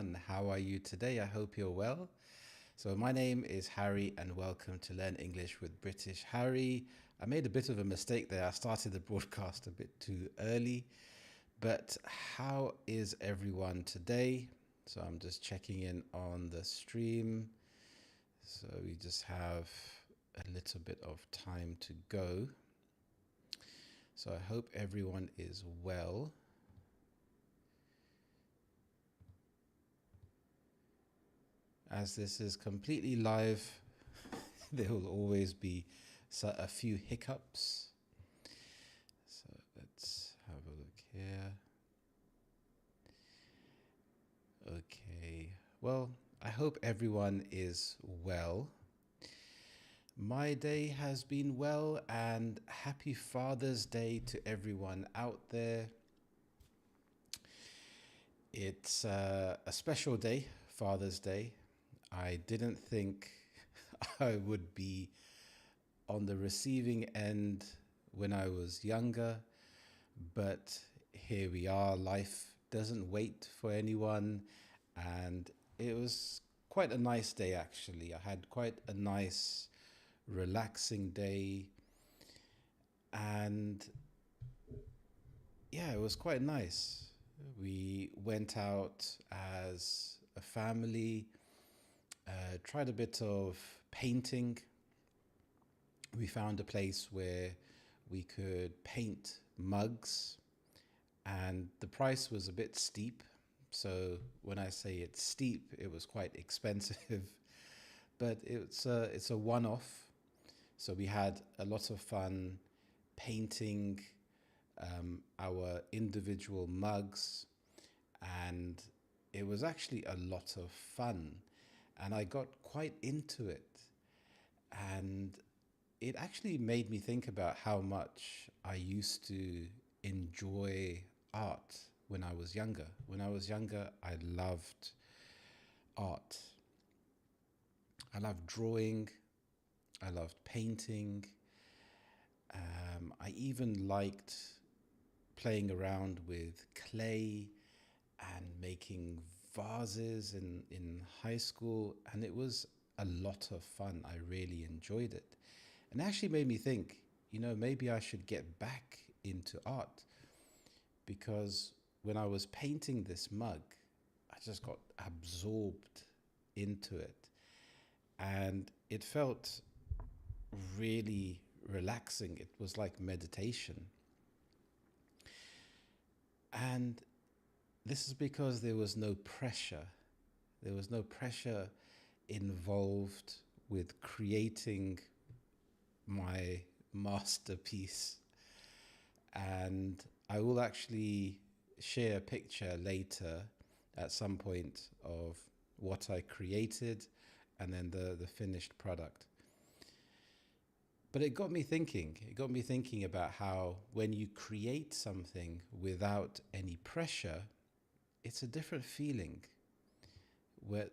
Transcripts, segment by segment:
everyone. How are you today? I hope you're well. So, my name is Harry, and welcome to Learn English with British Harry. I made a bit of a mistake there. I started the broadcast a bit too early, but how is everyone today? So, I'm just checking in on the stream. So, we just have a little bit of time to go. So, I hope everyone is well. As this is completely live, there will always be a few hiccups. So let's have a look here. Okay, well, I hope everyone is well. My day has been well, and happy Father's Day to everyone out there. It's a special day, Father's Day. I didn't think I would be on the receiving end when I was younger, but here we are. Life doesn't wait for anyone, and it was quite a nice day actually. I had quite a nice, relaxing day, and yeah, it was quite nice. We went out as a family, tried a bit of painting. We found a place where we could paint mugs, and the price was a bit steep. So when I say it's steep, it was quite expensive, but it's a one-off. So we had a lot of fun painting our individual mugs, and it was actually a lot of fun, and I got quite into it, and it actually made me think about how much I used to enjoy art when I was younger. When I was younger, I loved art. I loved drawing. I loved painting. I even liked playing around with clay and making vases in high school. And it was a lot of fun. I really enjoyed it. And it actually made me think, maybe I should get back into art, because when I was painting this mug, I just got absorbed into it, and it felt really relaxing. It was like meditation. And this is because there was no pressure. There was no pressure involved with creating my masterpiece. And I will actually share a picture later at some point of what I created and then the finished product. But it got me thinking. It got me thinking about how when you create something without any pressure, it's a different feeling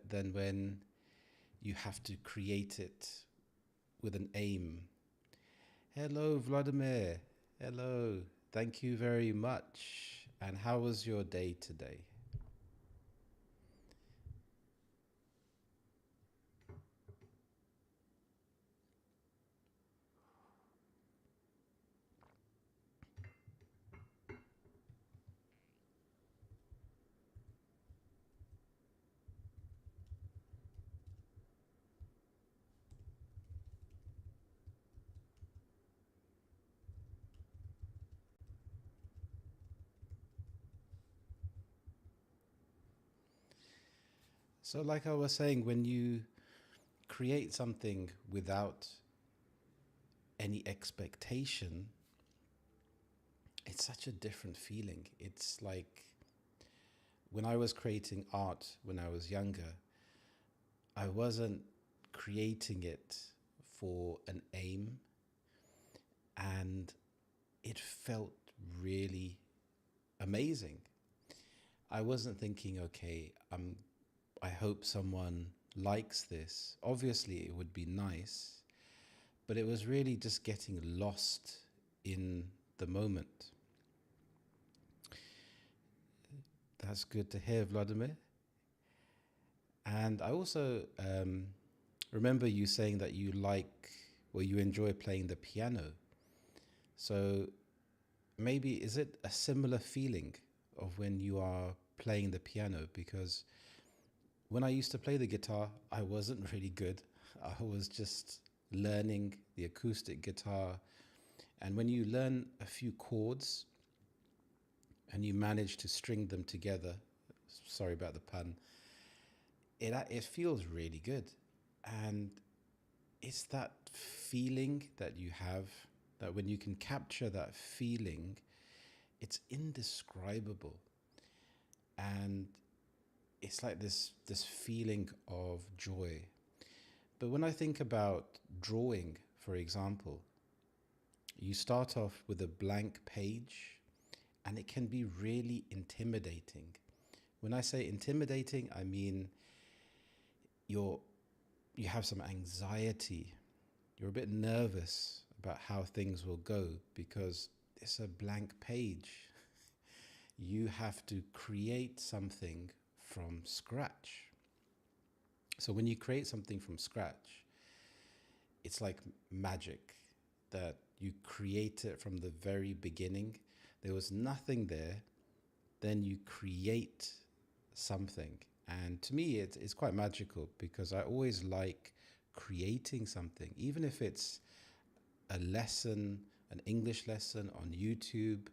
than when you have to create it with an aim. Hello, Vladimir. Hello. Thank you very much. And how was your day today? So, like I was saying, when you create something without any expectation, it's such a different feeling. It's like when I was creating art when I was younger, I wasn't creating it for an aim, and it felt really amazing. I wasn't thinking, okay, I hope someone likes this. Obviously, it would be nice, but it was really just getting lost in the moment. That's good to hear, Vladimir. And I also remember you saying that you like, or you enjoy playing the piano. So maybe is it a similar feeling of when you are playing the piano? Because when I used to play the guitar, I wasn't really good. I was just learning the acoustic guitar. And when you learn a few chords and you manage to string them together, sorry about the pun, it feels really good. And it's that feeling that you have, that when you can capture that feeling, it's indescribable. And it's like this feeling of joy. But when I think about drawing, for example, you start off with a blank page and it can be really intimidating. When I say intimidating, I mean you're you have some anxiety. You're a bit nervous about how things will go because it's a blank page. You have to create something from scratch. So when you create something from scratch, it's like magic that you create it from the very beginning. There was nothing there, then you create something. And to me, it's quite magical because I always like creating something, even if it's a lesson, an English lesson on YouTube,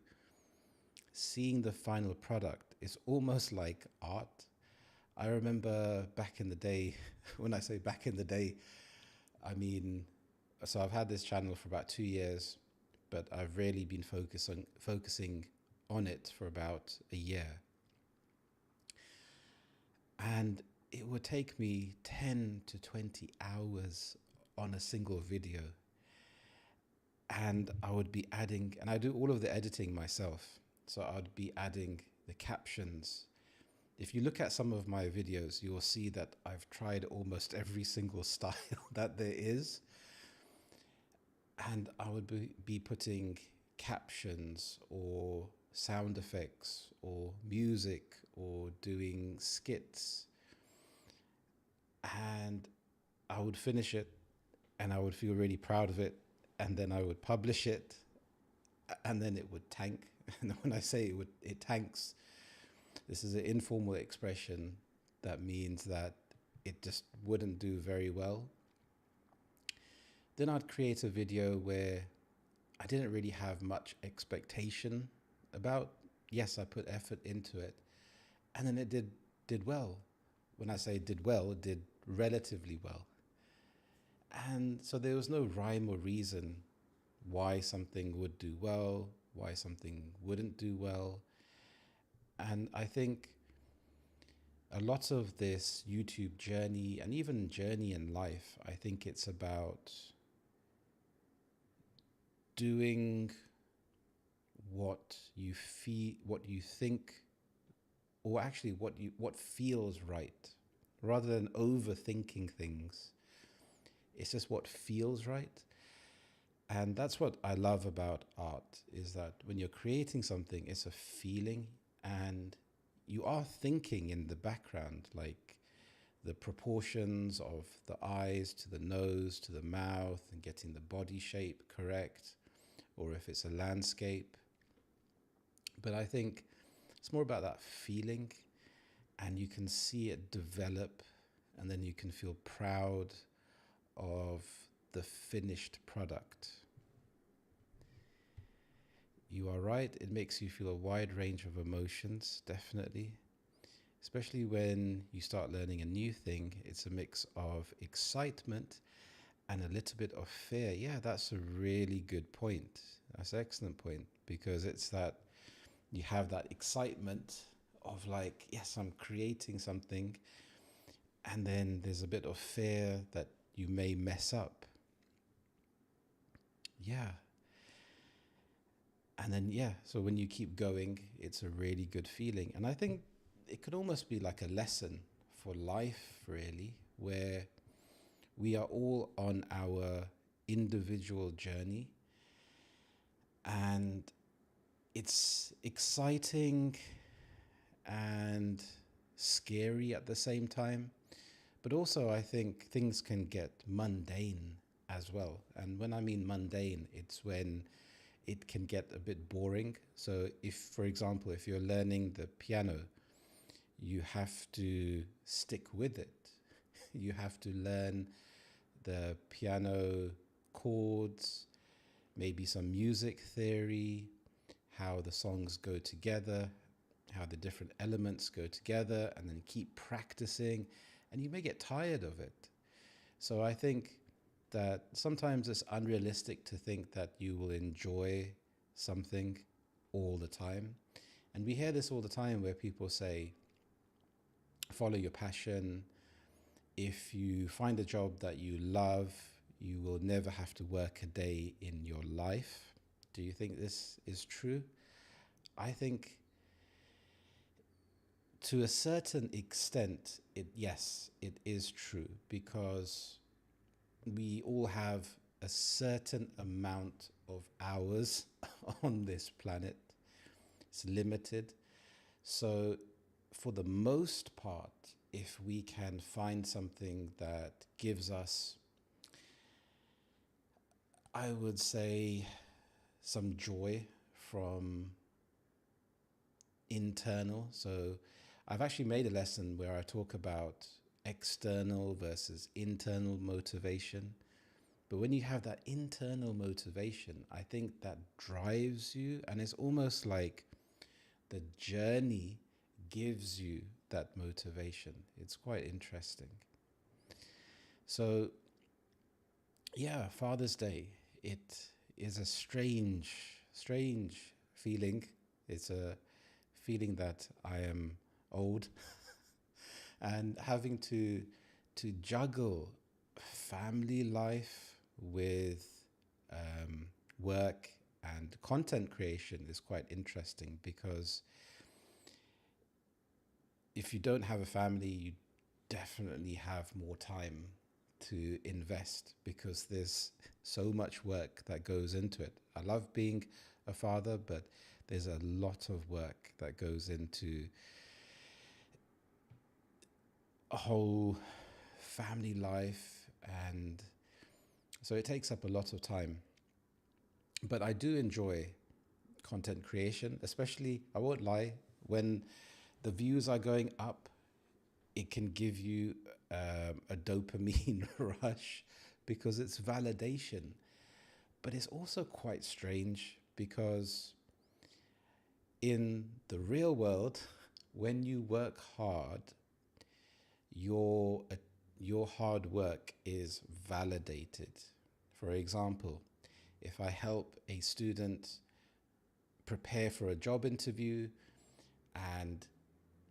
seeing the final product is almost like art. I remember back in the day, when I say back in the day, I mean, so I've had this channel for about 2 years, but I've really been focusing on it for about a year. And it would take me 10 to 20 hours on a single video. And I would be adding, and I do all of the editing myself. So I'd be adding the captions. If you look at some of my videos, you will see that I've tried almost every single style that there is. And I would be putting captions or sound effects or music or doing skits. And I would finish it and I would feel really proud of it. And then I would publish it and then it would tank. And when I say it tanks, this is an informal expression that means that it just wouldn't do very well. Then I'd create a video where I didn't really have much expectation about. Yes, I put effort into it, and then it did well. When I say did well, it did relatively well. And so there was no rhyme or reason why something would do well, why something wouldn't do well. And I think a lot of this YouTube journey and even journey in life, I think it's about doing what you feel, what you think, or actually what feels right, rather than overthinking things. It's just what feels right. And that's what I love about art, is that when you're creating something, it's a feeling and you are thinking in the background, like the proportions of the eyes to the nose to the mouth and getting the body shape correct, or if it's a landscape. But I think it's more about that feeling, and you can see it develop, and then you can feel proud of the finished product. You are right, it makes you feel a wide range of emotions, definitely. Especially when you start learning a new thing, it's a mix of excitement and a little bit of fear. Yeah, that's a really good point. That's an excellent point, because it's that you have that excitement of like, yes, I'm creating something. And then there's a bit of fear that you may mess up. Yeah. And then, yeah, so when you keep going, it's a really good feeling. And I think it could almost be like a lesson for life, really, where we are all on our individual journey. And it's exciting and scary at the same time, But also, I think things can get mundane as well. And when I mean mundane, it's when it can get a bit boring. So, if, for example, if you're learning the piano, you have to stick with it. You have to learn the piano chords, maybe some music theory, how the songs go together, how the different elements go together, and then keep practicing. And you may get tired of it. So I think that sometimes it's unrealistic to think that you will enjoy something all the time. And we hear this all the time where people say, follow your passion. If you find a job that you love, you will never have to work a day in your life. Do you think this is true? I think to a certain extent, yes, it is true, because we all have a certain amount of hours on this planet. It's limited. So, for the most part, if we can find something that gives us, I would say, some joy from internal. So, I've actually made a lesson where I talk about external versus internal motivation. But when you have that internal motivation, I think that drives you, and it's almost like the journey gives you that motivation. It's quite interesting. So, yeah, Father's Day, it is a strange feeling. It's a feeling that I am old and having to juggle family life with work and content creation is quite interesting, because if you don't have a family, you definitely have more time to invest, because there's so much work that goes into it. I love being a father, but there's a lot of work that goes into a whole family life, and so it takes up a lot of time. But I do enjoy content creation, especially, I won't lie, when the views are going up, it can give you a dopamine rush, because it's validation. But it's also quite strange, because in the real world, when you work hard, your your hard work is validated. For example, if I help a student prepare for a job interview and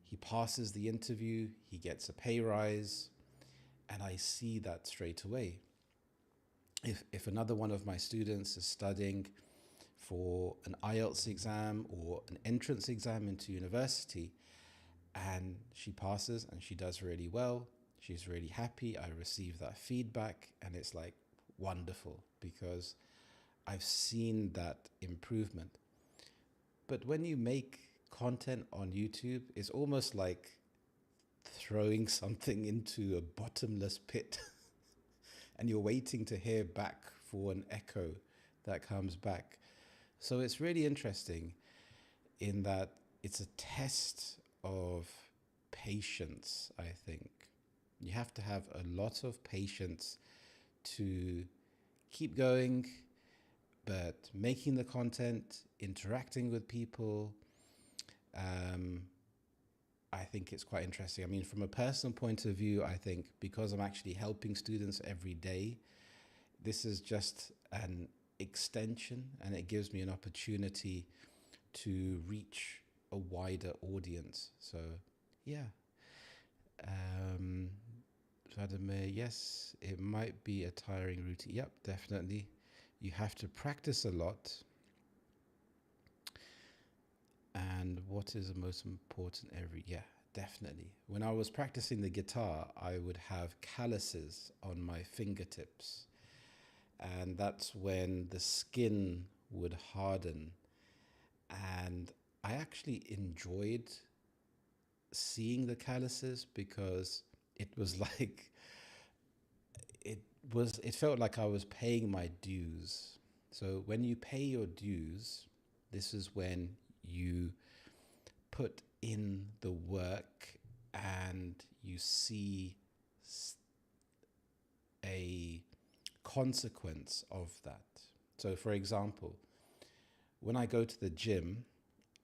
he passes the interview, he gets a pay rise, and I see that straight away. If another one of my students is studying for an IELTS exam or an entrance exam into university, and she passes and she does really well, she's really happy, I receive that feedback, and it's like wonderful, because I've seen that improvement. But when you make content on YouTube, it's almost like throwing something into a bottomless pit and you're waiting to hear back for an echo that comes back. So it's really interesting in that it's a test of patience, I think. You have to have a lot of patience to keep going, but making the content, interacting with people, I think it's quite interesting. I mean, from a personal point of view, I think because I'm actually helping students every day, this is just an extension, and it gives me an opportunity to reach a wider audience. So, yeah. Vladimir, yes, it might be a tiring routine. Yep, definitely. You have to practice a lot. And what is the most important yeah, definitely. When I was practicing the guitar, I would have calluses on my fingertips. And that's when the skin would harden. And I actually enjoyed seeing the calluses, because it was like it it felt like I was paying my dues. So when you pay your dues, this is when you put in the work and you see a consequence of that. So, for example, when I go to the gym,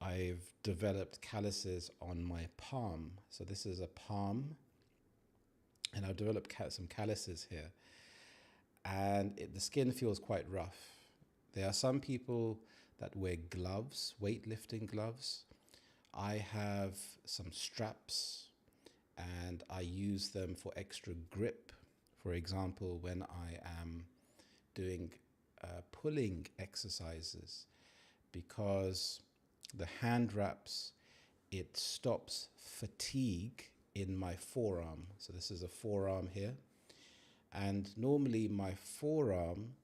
I've developed calluses on my palm. So, this is a palm, and I've developed some calluses here. And the skin feels quite rough. There are some people that wear gloves, weightlifting gloves. I have some straps and I use them for extra grip. For example, when I am doing pulling exercises, because the hand wraps, it stops fatigue in my forearm. So this is a forearm here. And normally my forearm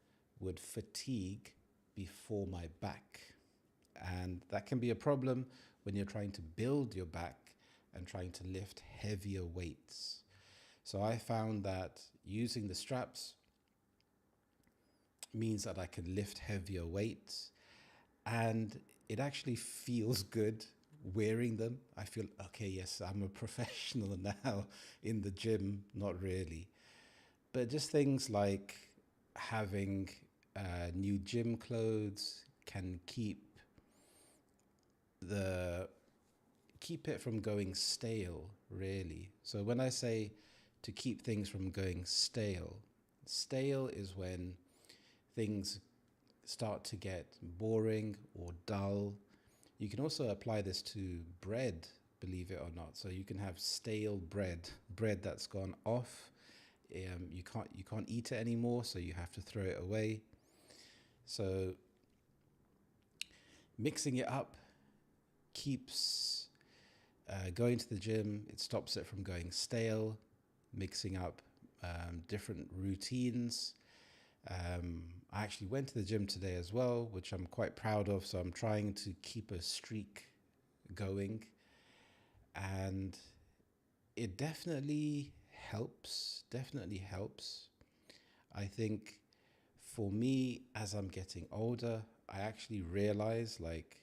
would fatigue before my back. And that can be a problem when you're trying to build your back and trying to lift heavier weights. So I found that using the straps means that I can lift heavier weights, and it actually feels good wearing them. I feel, okay, yes, I'm a professional now in the gym, not really. But just things like having new gym clothes can the keep it from going stale, really. So when I say to keep things from going stale, stale is when things start to get boring or dull. You can also apply this to bread, believe it or not. So you can have stale bread that's gone off. You can't eat it anymore, so you have to throw it away. So mixing it up keeps going to the gym. It stops it from going stale. Mixing up different routines. I actually went to the gym today as well, which I'm quite proud of. So I'm trying to keep a streak going, and it definitely helps. Definitely helps. I think for me, as I'm getting older, I actually realize like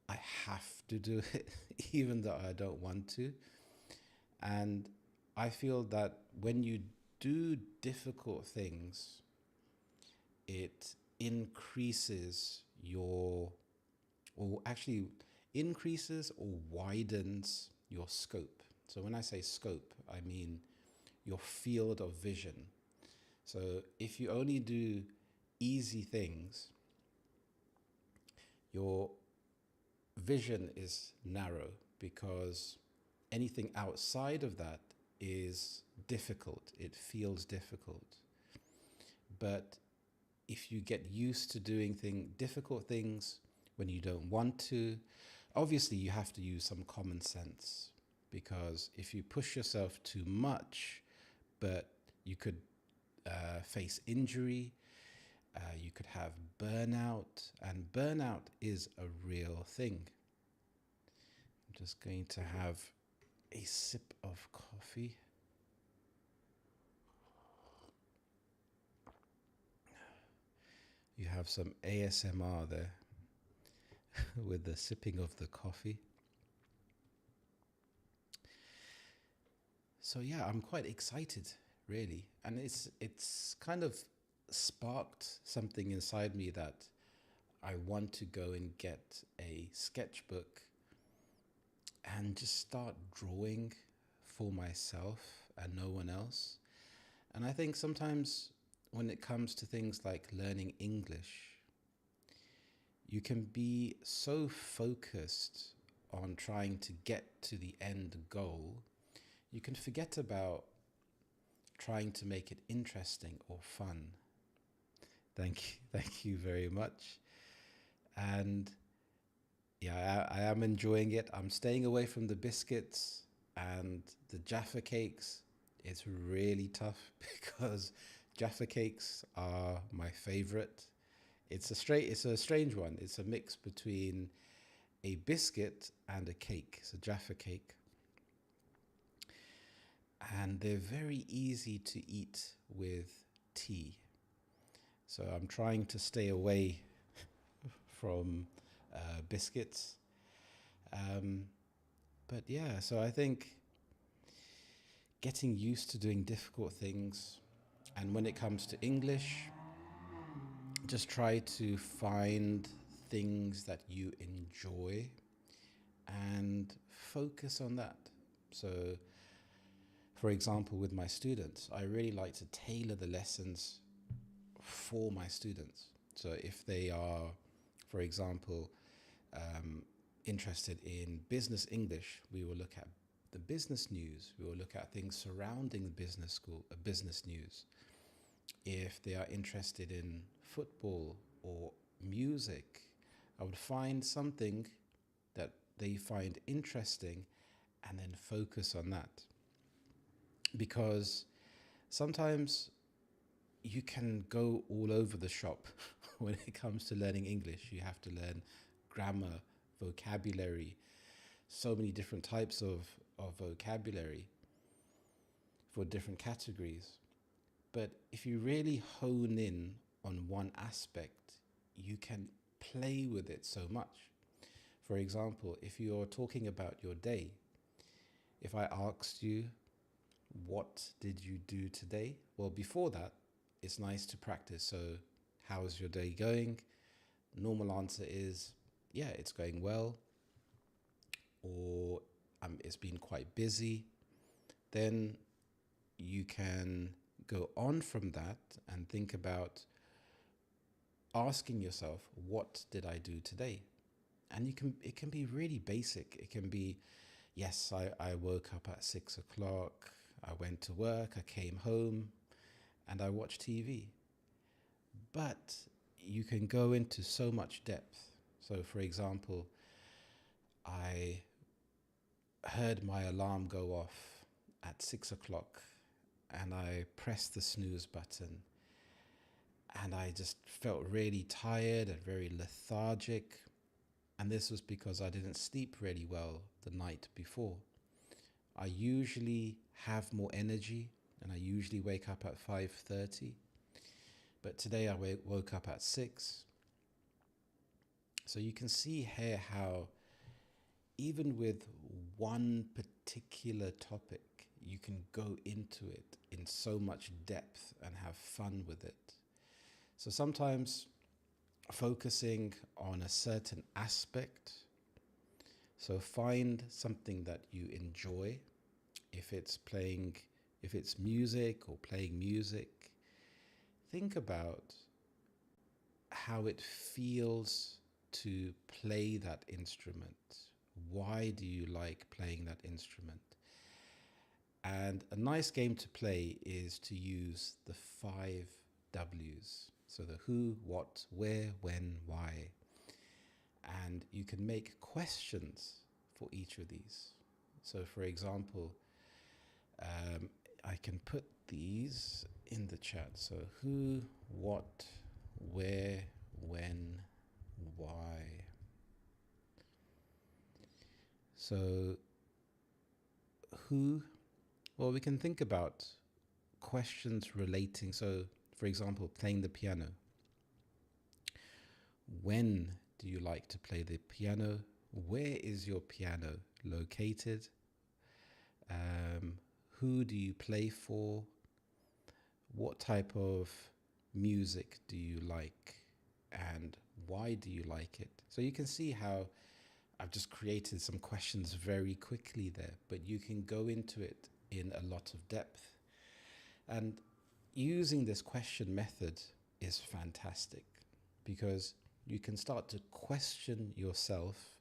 I have to do it, even though I don't want to. And I feel that when you do difficult things, it increases your, or actually increases or widens your scope. So when I say scope, I mean your field of vision. So if you only do easy things, your vision is narrow, because anything outside of that is difficult. It feels difficult. But if you get used to doing difficult things when you don't want to, obviously you have to use some common sense, because if you push yourself too much, but you could face injury, you could have burnout, and burnout is a real thing. I'm just going to have a sip of coffee. You have some ASMR there with the sipping of the coffee. So yeah, I'm quite excited, really, and it's kind of sparked something inside me that I want to go and get a sketchbook and just start drawing for myself and no one else. And I think sometimes when it comes to things like learning English, you can be so focused on trying to get to the end goal, you can forget about trying to make it interesting or fun. Thank you very much. And yeah, I am enjoying it. I'm staying away from the biscuits and the Jaffa cakes. It's really tough because Jaffa cakes are my favorite. It's a strange one. It's a mix between a biscuit and a cake. It's a Jaffa cake. and they're very easy to eat with tea. So I'm trying to stay away from biscuits. Um, but yeah, so I think getting used to doing difficult things, and when it comes to English, just try to find things that you enjoy and focus on that. So, for example, with my students, I really like to tailor the lessons for my students. So, if they are, for example, um, interested in business English, we will look at the business news. We will look at things surrounding the business school, business news. If they are interested in football or music, I would find something that they find interesting and then focus on that. Because sometimes you can go all over the shop when it comes to learning English. You have to learn grammar, vocabulary, so many different types of vocabulary for different categories. But if you really hone in on one aspect, you can play with it so much. For example, if you're talking about your day, if I asked you, what did you do today? Well, before that, it's nice to practice. So, how's your day going? Normal answer is, yeah, it's going well, or it's been quite busy. Then you can go on from that and think about asking yourself, what did I do today? And it can be really basic. It can be, yes, I woke up at 6 o'clock, I went to work, I came home, and I watched TV. But you can go into so much depth. So, for example, I heard my alarm go off at 6 o'clock, and I pressed the snooze button, and I just felt really tired and very lethargic. And this was because I didn't sleep really well the night before. I usually have more energy, and I usually wake up at 5:30. But today I woke up at 6. So you can see here how even with one particular topic, you can go into it in so much depth and have fun with it. So sometimes focusing on a certain aspect, so find something that you enjoy. If it's music or playing music, think about how it feels to play that instrument. Why do you like playing that instrument? And a nice game to play is to use the 5 W's. So the who, what, where, when, why. And you can make questions for each of these. So for example, I can put these in the chat. So who, what, where, when, why. So who, well, we can think about questions relating. So for example, playing the piano. When do you like to play the piano? Where is your piano located? Who do you play for? What type of music do you like? And why do you like it? So you can see how I've just created some questions very quickly there, but you can go into it in a lot of depth. And using this question method is fantastic because you can start to question yourself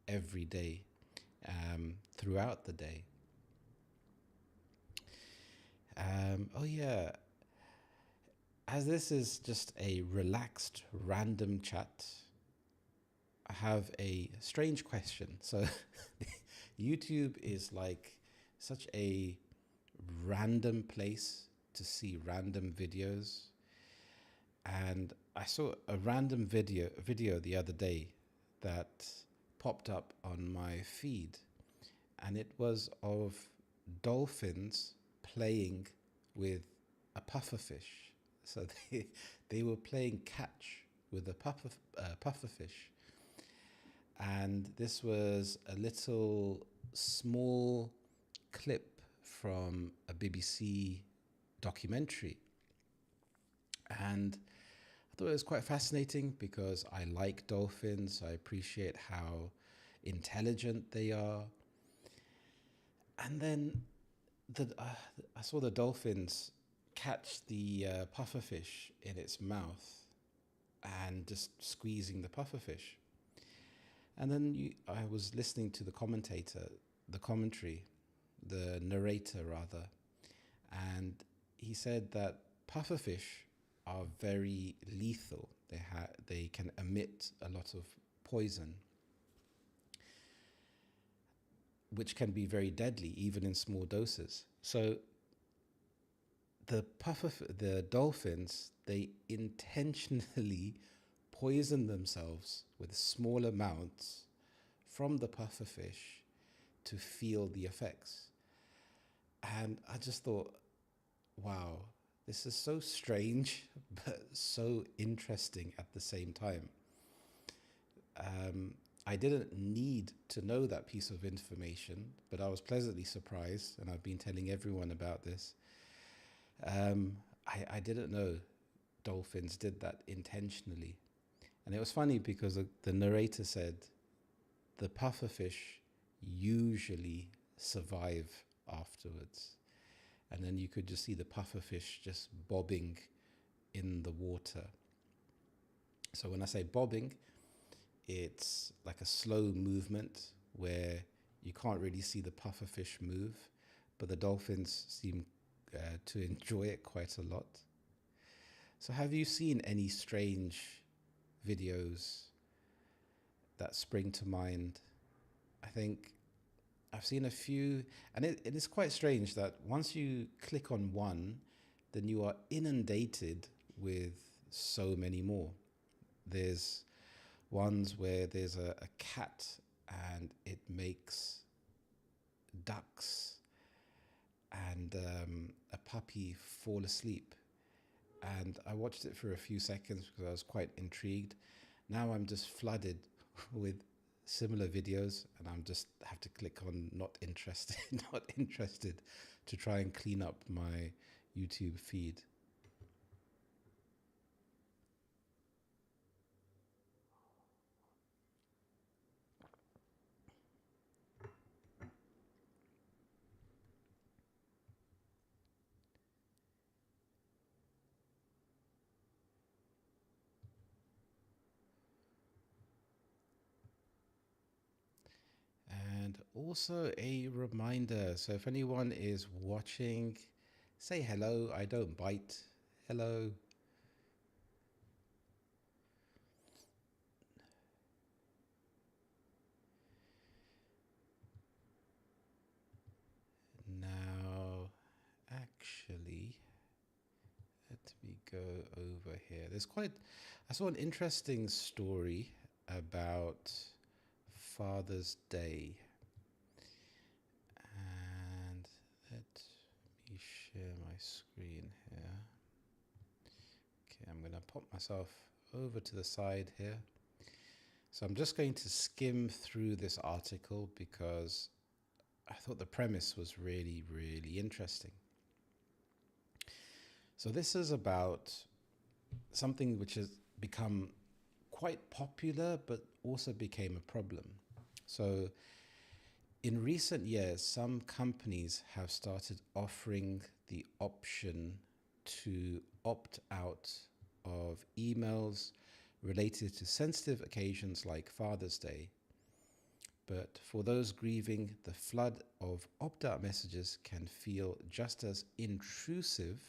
every day, throughout the day. Oh yeah, as this is just a relaxed, random chat, I have a strange question. So YouTube is like such a random place to see random videos. And I saw a random video the other day that popped up on my feed, and it was of dolphins playing with a pufferfish. So they were playing catch with a pufferfish, and this was a little small clip from a BBC documentary, and I thought it was quite fascinating because I like dolphins. I appreciate how intelligent they are. And then I saw the dolphins catch the pufferfish in its mouth and just squeezing the pufferfish. And then I was listening to the commentary, the narrator rather, and he said that pufferfish are very lethal. They can emit a lot of poison, which can be very deadly even in small doses. So the dolphins, they intentionally poison themselves with small amounts from the pufferfish to feel the effects. And I just thought, wow, this is so strange, but so interesting at the same time. I didn't need to know that piece of information, but I was pleasantly surprised, and I've been telling everyone about this. I didn't know dolphins did that intentionally. And it was funny because the narrator said the pufferfish usually survive afterwards. And then you could just see the pufferfish just bobbing in the water. So when I say bobbing, it's like a slow movement where you can't really see the pufferfish move, but the dolphins seem to enjoy it quite a lot. So have you seen any strange videos that spring to mind? I think I've seen a few, and it is quite strange that once you click on one, then you are inundated with so many more. There's ones where there's a cat and it makes ducks and a puppy fall asleep. And I watched it for a few seconds because I was quite intrigued. Now I'm just flooded with similar videos, and I'm just have to click on not interested, not interested, to try and clean up my YouTube feed. And also a reminder, so if anyone is watching, say hello. I don't bite. Hello. Now, actually, let me go over here. I saw an interesting story about Father's Day. And let me share my screen here. Okay, I'm going to pop myself over to the side here. So I'm just going to skim through this article because I thought the premise was really, really interesting. So this is about something which has become quite popular but also became a problem. So in recent years, some companies have started offering the option to opt out of emails related to sensitive occasions like Father's Day. But for those grieving, the flood of opt-out messages can feel just as intrusive,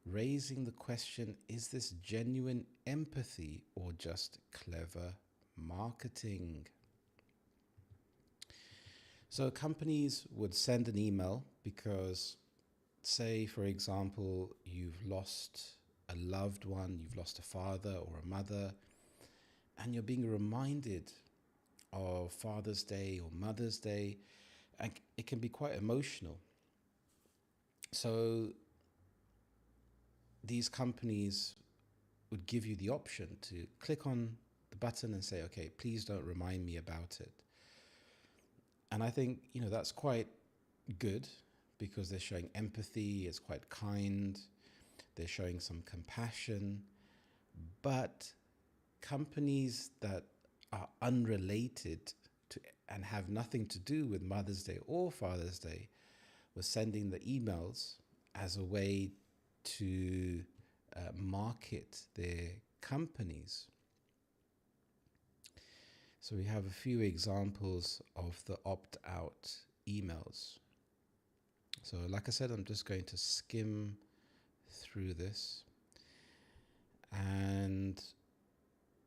raising the question, is this genuine empathy or just clever marketing? So companies would send an email because, say, for example, you've lost a loved one, you've lost a father or a mother, and you're being reminded of Father's Day or Mother's Day, and it can be quite emotional. So these companies would give you the option to click on the button and say, okay, please don't remind me about it. And I think, that's quite good because they're showing empathy, it's quite kind, they're showing some compassion. But companies that are unrelated to and have nothing to do with Mother's Day or Father's Day were sending the emails as a way to market their companies. So we have a few examples of the opt-out emails. So like I said, I'm just going to skim through this. And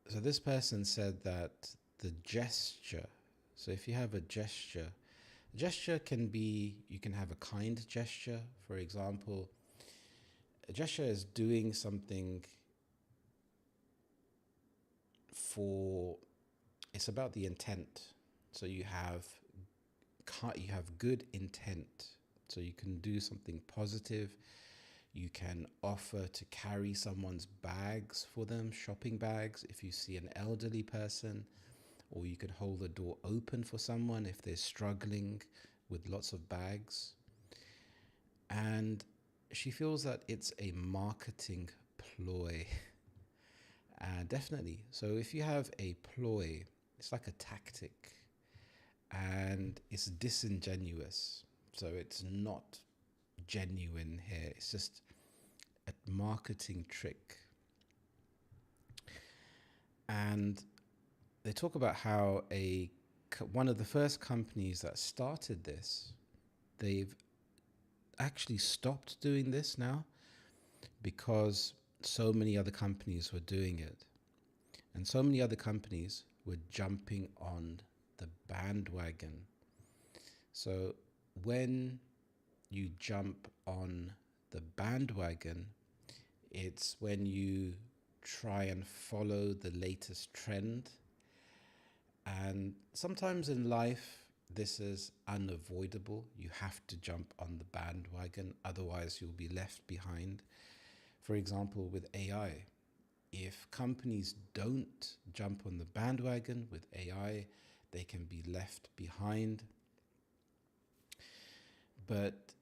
so this person said that the gesture, so if you have a gesture can be, you can have a kind gesture. For example, a gesture is doing something it's about the intent. So you have good intent. So you can do something positive. You can offer to carry someone's bags for them, shopping bags, if you see an elderly person, or you could hold the door open for someone if they're struggling with lots of bags. And she feels that it's a marketing ploy. Definitely. So if you have a ploy, it's like a tactic and it's disingenuous. So it's not genuine here. It's just a marketing trick. And they talk about how one of the first companies that started this, they've actually stopped doing this now because so many other companies were doing it. And so many other companies were jumping on the bandwagon. So when you jump on the bandwagon, it's when you try and follow the latest trend. And sometimes in life, this is unavoidable. You have to jump on the bandwagon, otherwise you'll be left behind. For example, with AI, if companies don't jump on the bandwagon with AI, they can be left behind. But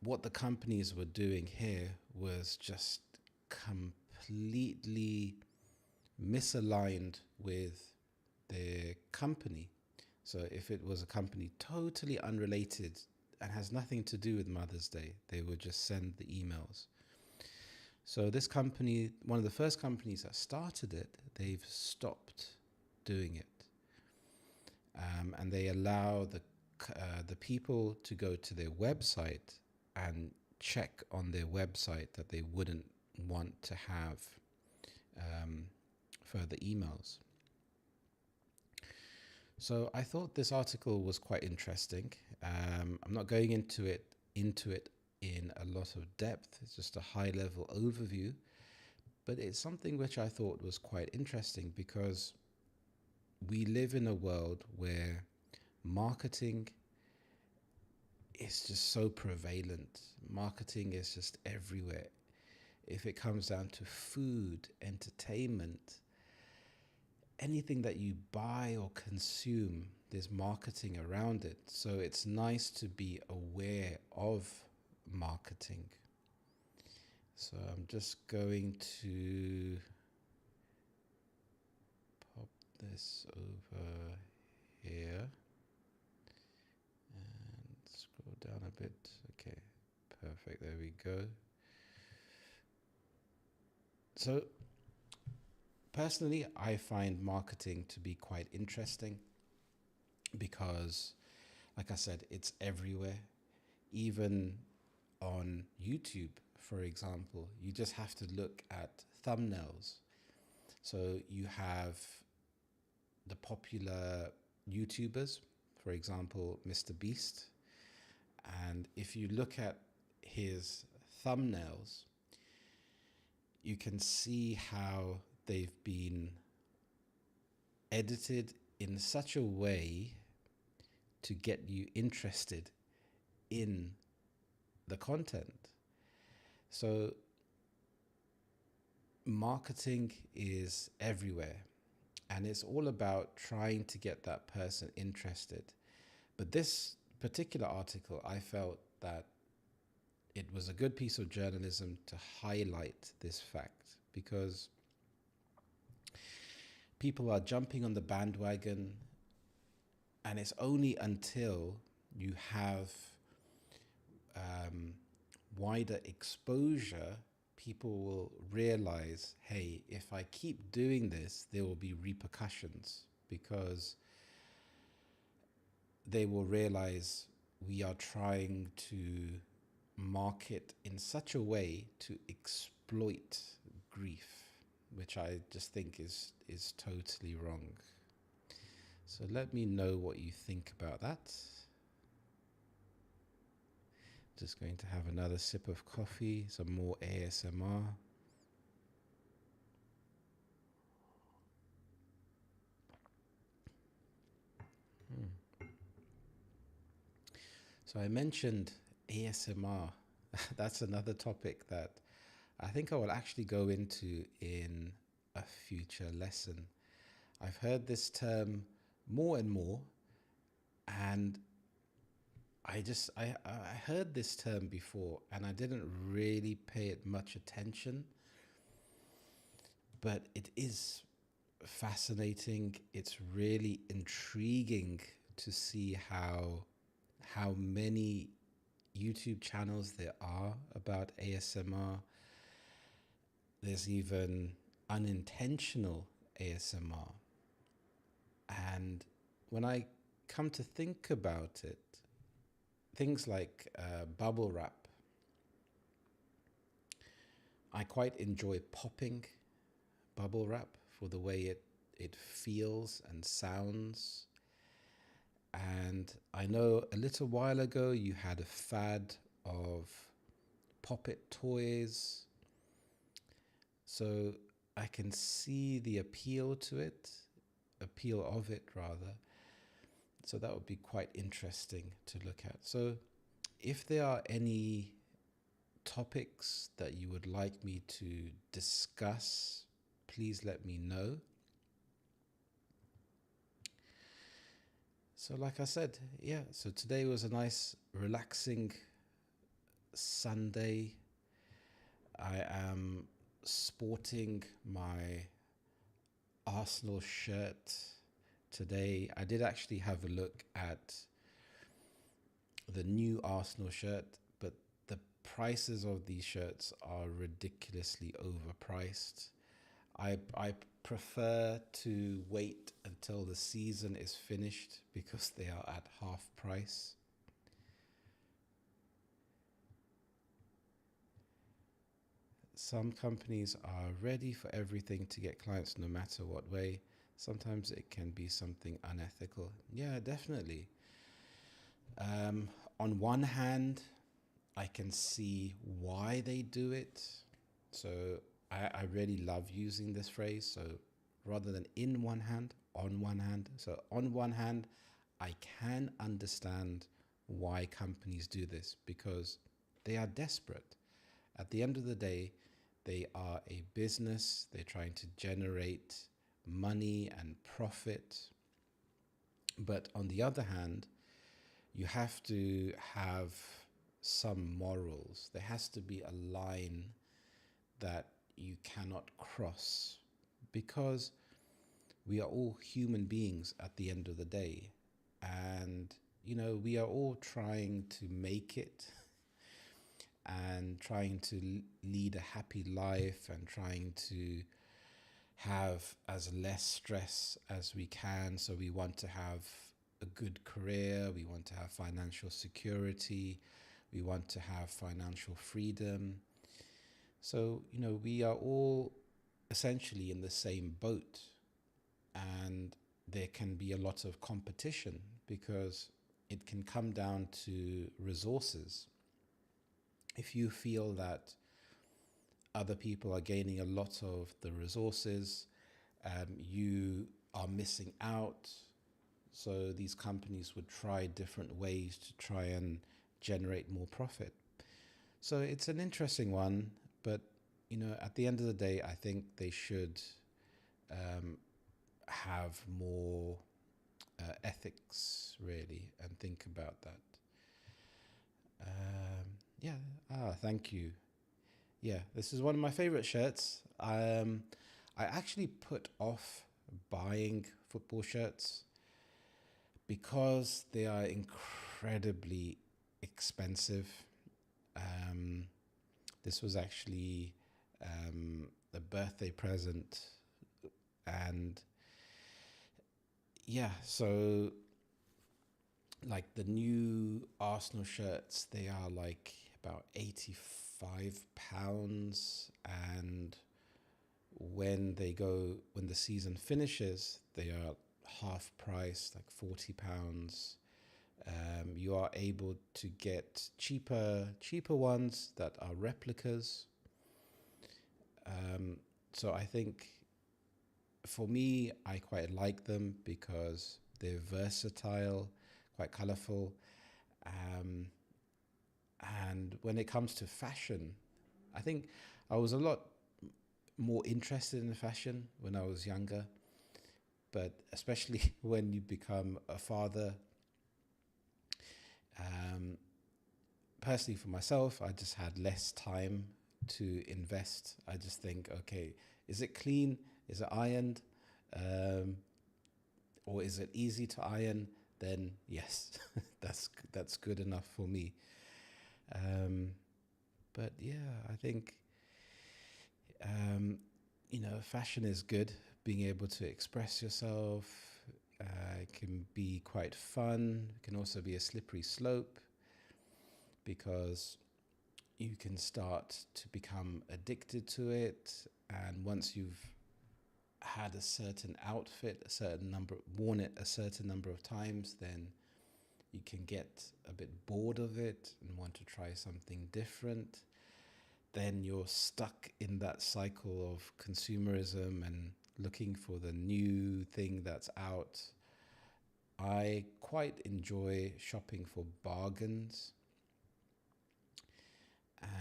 what the companies were doing here was just completely misaligned with their company. So if it was a company totally unrelated and has nothing to do with Mother's Day, they would just send the emails. So this company, one of the first companies that started it, they've stopped doing it. And they allow the people to go to their website and check on their website that they wouldn't want to have further emails. So I thought this article was quite interesting. I'm not going into it in a lot of depth. It's just a high level overview, but it's something which I thought was quite interesting because we live in a world where marketing is just so prevalent. Marketing is just everywhere. If it comes down to food, entertainment, anything that you buy or consume, there's marketing around it. So it's nice to be aware of marketing. So I'm just going to pop this over here and scroll down a bit. Okay, perfect. There we go. So personally, I find marketing to be quite interesting because, like I said, it's everywhere. Even on YouTube, for example, you just have to look at thumbnails. So you have the popular YouTubers, for example, Mr. Beast. And if you look at his thumbnails, you can see how they've been edited in such a way to get you interested in the content. So marketing is everywhere, and it's all about trying to get that person interested. But this particular article, I felt that it was a good piece of journalism to highlight this fact, because people are jumping on the bandwagon, and it's only until you have wider exposure, people will realize, hey, if I keep doing this, there will be repercussions, because they will realize we are trying to market in such a way to exploit grief, which I just think is totally wrong. So let me know what you think about that. Just going to have another sip of coffee, some more ASMR. So I mentioned ASMR. That's another topic that I think I will actually go into in a future lesson. I've heard this term more and more, and I heard this term before and I didn't really pay it much attention, but it is fascinating. It's really intriguing to see how many YouTube channels there are about ASMR. There's even unintentional ASMR. And when I come to think about it, things like bubble wrap, I quite enjoy popping bubble wrap for the way it feels and sounds. And I know a little while ago you had a fad of poppet toys. So I can see the appeal of it rather. So that would be quite interesting to look at. So if there are any topics that you would like me to discuss, please let me know. So like I said, yeah, so today was a nice relaxing Sunday. I am sporting my Arsenal shirt today. I did actually have a look at the new Arsenal shirt, but the prices of these shirts are ridiculously overpriced. I prefer to wait until the season is finished because they are at half price. Some companies are ready for everything to get clients no matter what way. Sometimes it can be something unethical. Yeah, definitely. On one hand, I can see why they do it. So I really love using this phrase. So rather than in one hand, on one hand. So on one hand, I can understand why companies do this because they are desperate. At the end of the day, they are a business. They're trying to generate money and profit. But on the other hand, you have to have some morals. There has to be a line that you cannot cross because we are all human beings at the end of the day. And, you know, we are all trying to make it and trying to lead a happy life and trying to have as less stress as we can. So we want to have a good career, we want to have financial security, we want to have financial freedom. So, you know, we are all essentially in the same boat, and there can be a lot of competition because it can come down to resources. If you feel that other people are gaining a lot of the resources, you are missing out. So these companies would try different ways to try and generate more profit. So it's an interesting one, but at the end of the day, I think they should um, have more ethics really and think about that. Yeah. Thank you. Yeah, this is one of my favorite shirts. I actually put off buying football shirts because they are incredibly expensive. Um, this was actually a birthday present, and yeah, so like the new Arsenal shirts, they are like about £85, and when the season finishes, they are half price, like £40. You are able to get cheaper ones that are replicas. Um, so I think for me, I quite like them because they're versatile, quite colorful. Um, and when it comes to fashion, I think I was a lot more interested in fashion when I was younger, but especially when you become a father. Um, Personally, for myself, I just had less time to invest. I just think, okay, is it clean? Is it ironed? Um, or is it easy to iron? Then yes, that's good enough for me. Um, but yeah, I think fashion is good. Being able to express yourself can be quite fun. It can also be a slippery slope because you can start to become addicted to it. And once you've had a certain outfit, worn it a certain number of times, then you can get a bit bored of it and want to try something different. Then you're stuck in that cycle of consumerism and looking for the new thing that's out. I quite enjoy shopping for bargains.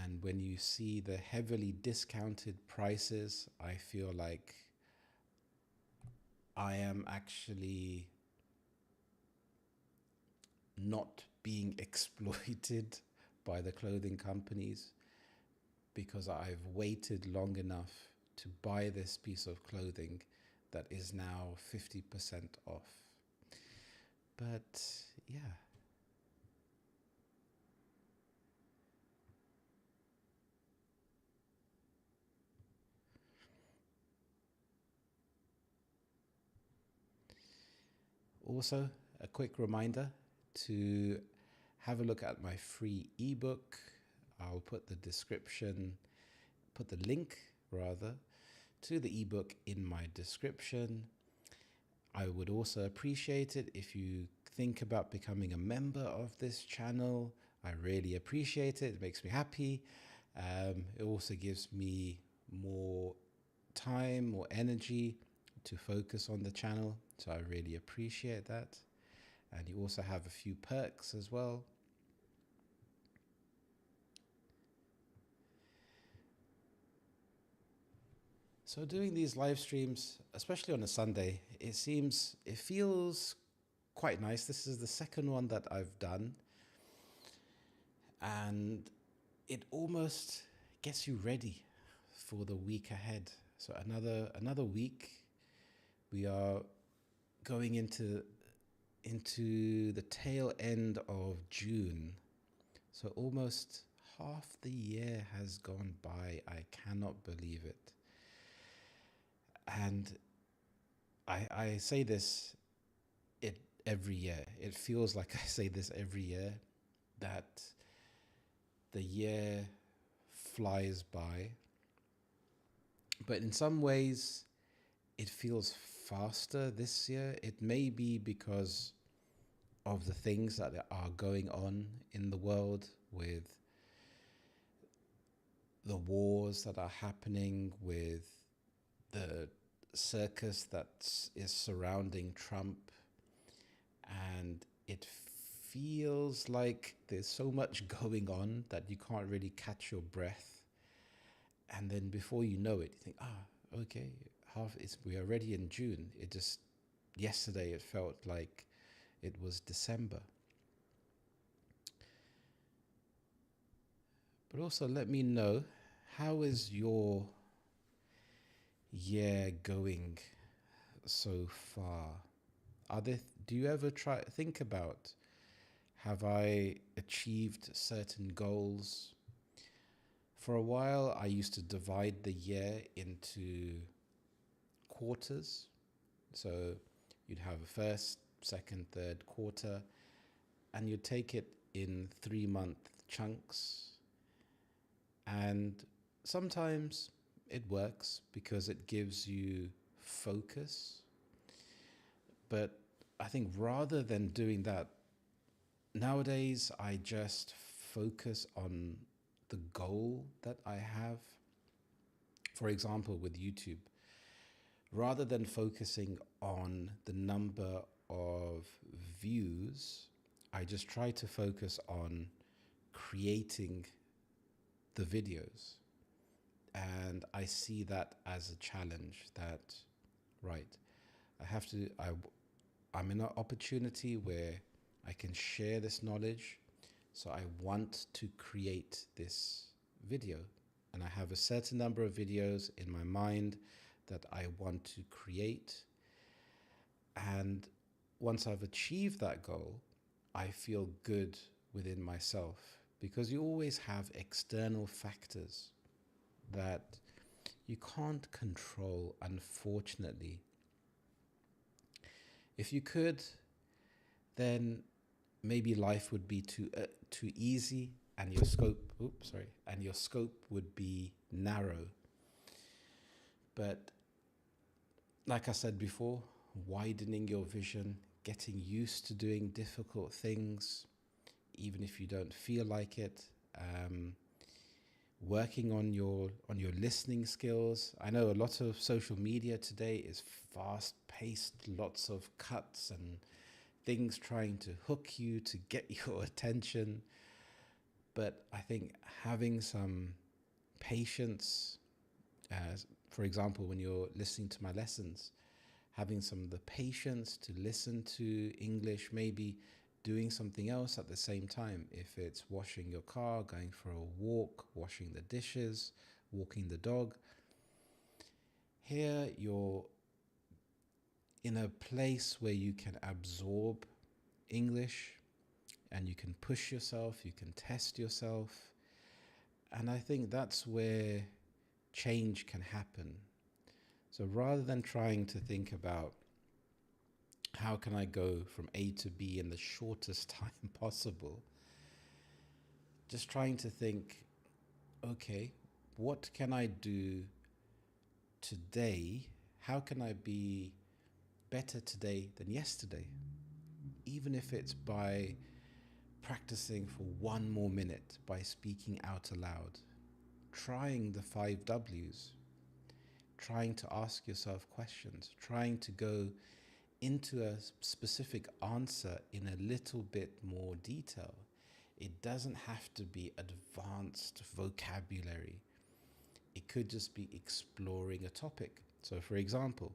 And when you see the heavily discounted prices, I feel like I am actually not being exploited by the clothing companies because I've waited long enough to buy this piece of clothing that is now 50% off. But yeah. Also, a quick reminder to have a look at my free ebook. I'll put the link rather, to the ebook in my description. I would also appreciate it if you think about becoming a member of this channel. I really appreciate it. It makes me happy. It also gives me more time, more energy to focus on the channel. So I really appreciate that. And you also have a few perks as well. So doing these live streams, especially on a Sunday, it feels quite nice. This is the second one that I've done, and it almost gets you ready for the week ahead. So another week, we are going into the tail end of June. So almost half the year has gone by. I cannot believe it. And I say this every year. It feels like I say this every year, that the year flies by. But in some ways, it feels faster this year. It may be because of the things that are going on in the world, with the wars that are happening, with the circus that is surrounding Trump, and it feels like there's so much going on that you can't really catch your breath. And then before you know it, you think, okay, we're already in June. It just, yesterday it felt like it was December. But also let me know, how is your year going so far? Do you ever think about, have I achieved certain goals? For a while, I used to divide the year into quarters. So you'd have a first, second, third quarter, and you'd take it in 3-month chunks. And sometimes it works because it gives you focus. But I think rather than doing that, nowadays I just focus on the goal that I have. For example, with YouTube, rather than focusing on the number of views, I just try to focus on creating the videos. And I see that as a challenge that, right, I'm in an opportunity where I can share this knowledge. So I want to create this video. And I have a certain number of videos in my mind that I want to create. And once I've achieved that goal, I feel good within myself, because you always have external factors that you can't control, unfortunately. If you could, then maybe life would be too easy, and your scope would be narrow. But like I said before, widening your vision, getting used to doing difficult things, even if you don't feel like it, working on your listening skills. I know a lot of social media today is fast paced, lots of cuts and things trying to hook you to get your attention. But I think having some patience, for example, when you're listening to my lessons, having some of the patience to listen to English, maybe doing something else at the same time. If it's washing your car, going for a walk, washing the dishes, walking the dog. Here you're in a place where you can absorb English and you can push yourself, you can test yourself. And I think that's where change can happen. So rather than trying to think about how can I go from A to B in the shortest time possible, just trying to think, okay, what can I do today? How can I be better today than yesterday? Even if it's by practicing for 1 more minute, by speaking out aloud, trying the 5 W's, trying to ask yourself questions, trying to go into a specific answer in a little bit more detail. It doesn't have to be advanced vocabulary. It could just be exploring a topic. So for example,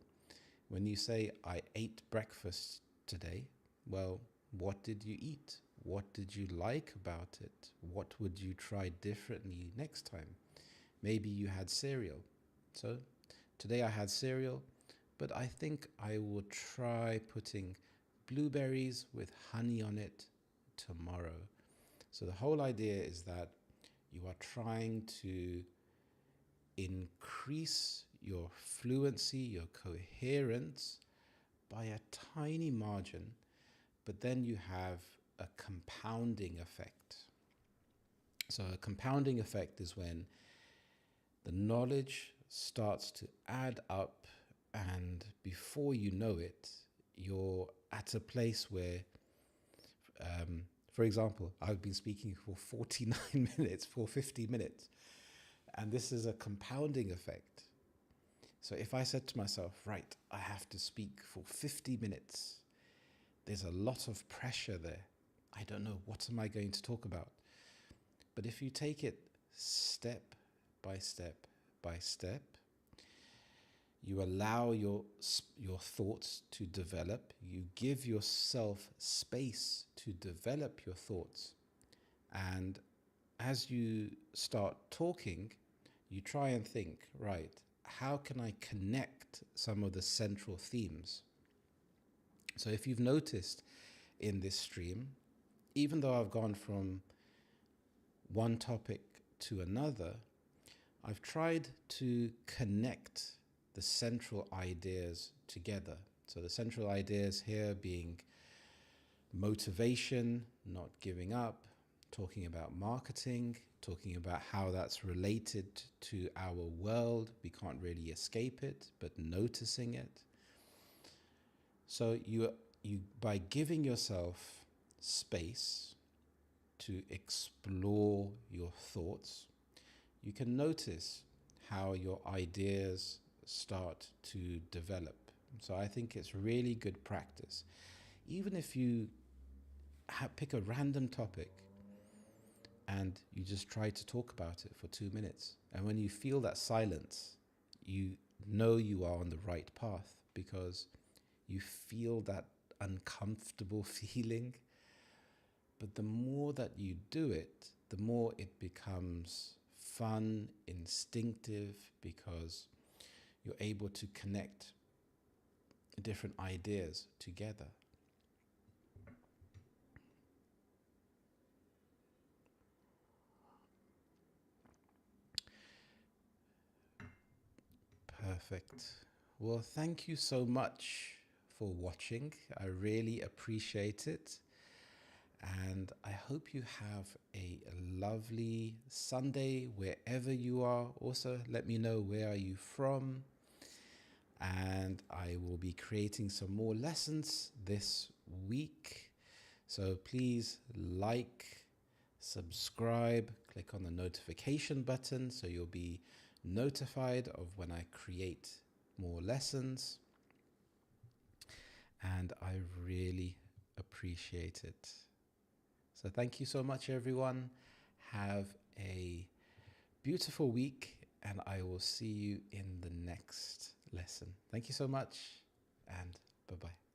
when you say, I ate breakfast today, well, what did you eat? What did you like about it? What would you try differently next time? Maybe you had cereal. So today I had cereal, but I think I will try putting blueberries with honey on it tomorrow. So the whole idea is that you are trying to increase your fluency, your coherence by a tiny margin, but then you have a compounding effect. So a compounding effect is when the knowledge starts to add up, and before you know it, you're at a place where, for example, I've been speaking for 49 minutes, for 50 minutes, and this is a compounding effect. So if I said to myself, right, I have to speak for 50 minutes, there's a lot of pressure there. I don't know, what am I going to talk about? But if you take it step by step by step, you allow your thoughts to develop. You give yourself space to develop your thoughts. And as you start talking, you try and think, right, how can I connect some of the central themes? So if you've noticed in this stream, even though I've gone from one topic to another, I've tried to connect the central ideas together. So the central ideas here being motivation, not giving up, talking about marketing, talking about how that's related to our world. We can't really escape it, but noticing it. So you by giving yourself space to explore your thoughts, you can notice how your ideas start to develop. So I think it's really good practice. Even if you pick a random topic and you just try to talk about it for 2 minutes, and when you feel that silence, you know you are on the right path, because you feel that uncomfortable feeling. But the more that you do it, the more it becomes fun, instinctive, because you're able to connect different ideas together. Perfect. Well, thank you so much for watching. I really appreciate it. And I hope you have a lovely Sunday wherever you are. Also, let me know, where are you from? And I will be creating some more lessons this week. So please like, subscribe, click on the notification button so you'll be notified of when I create more lessons. And I really appreciate it. So thank you so much, everyone. Have a beautiful week, and I will see you in the next lesson. Thank you so much, and bye-bye.